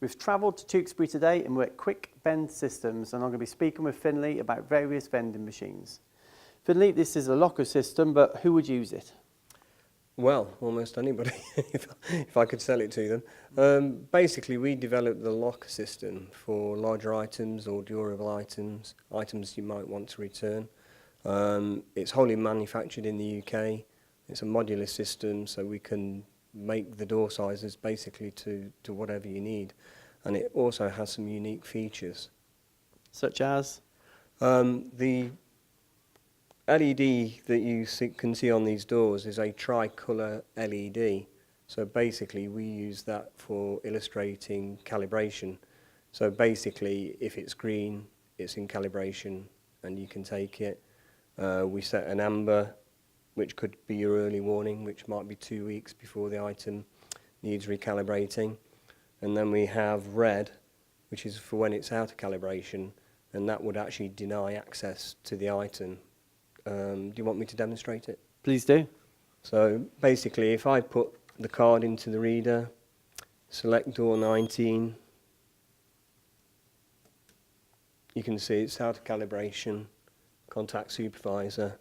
We've travelled to Tewkesbury today and we're at QuickVend Systems, and I'm going to be speaking with Findley about various vending machines. Findley, this is a locker system, but who would use it? Well, almost anybody, if I could sell it to them. Basically, we developed the locker system for larger items or durable items you might want to return. It's wholly manufactured in the UK. It's a modular system, so we can make the door sizes basically to whatever you need. And it also has some unique features. Such as? The LED that you can see on these doors is a tricolour LED. So basically we use that for illustrating calibration. So basically if it's green, it's in calibration and you can take it. We set an amber, which could be your early warning, which might be 2 weeks before the item needs recalibrating. And then we have red, which is for when it's out of calibration, and that would actually deny access to the item. Do you want me to demonstrate it? Please do. So basically, if I put the card into the reader, select door 19, you can see it's out of calibration, contact supervisor.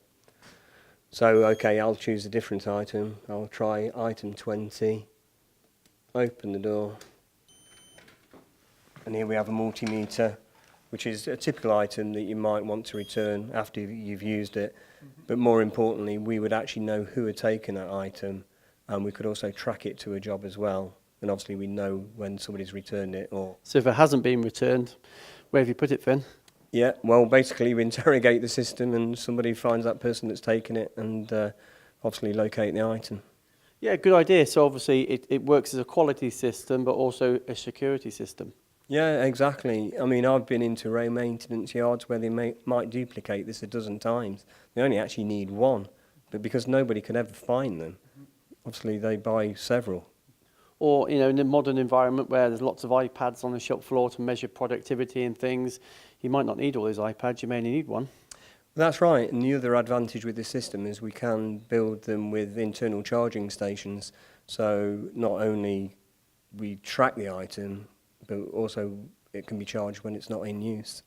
So, okay, I'll choose a different item. I'll try item 20, open the door, and here we have a multimeter, which is a typical item that you might want to return after you've used it. But more importantly, we would actually know who had taken that item, and we could also track it to a job as well. And obviously we know when somebody's returned it. So if it hasn't been returned, where have you put it, Finn? Yeah, well, basically we interrogate the system and somebody finds that person that's taken it and obviously locate the item. Yeah, good idea. So obviously it works as a quality system, but also a security system. Yeah, exactly. I mean, I've been into row maintenance yards where they might duplicate this a dozen times. They only actually need one, but because nobody could ever find them, obviously they buy several. Or, in a modern environment where there's lots of iPads on the shop floor to measure productivity and things, you might not need all those iPads, you may only need one. That's right, and the other advantage with this system is we can build them with internal charging stations, so not only we track the item, but also it can be charged when it's not in use.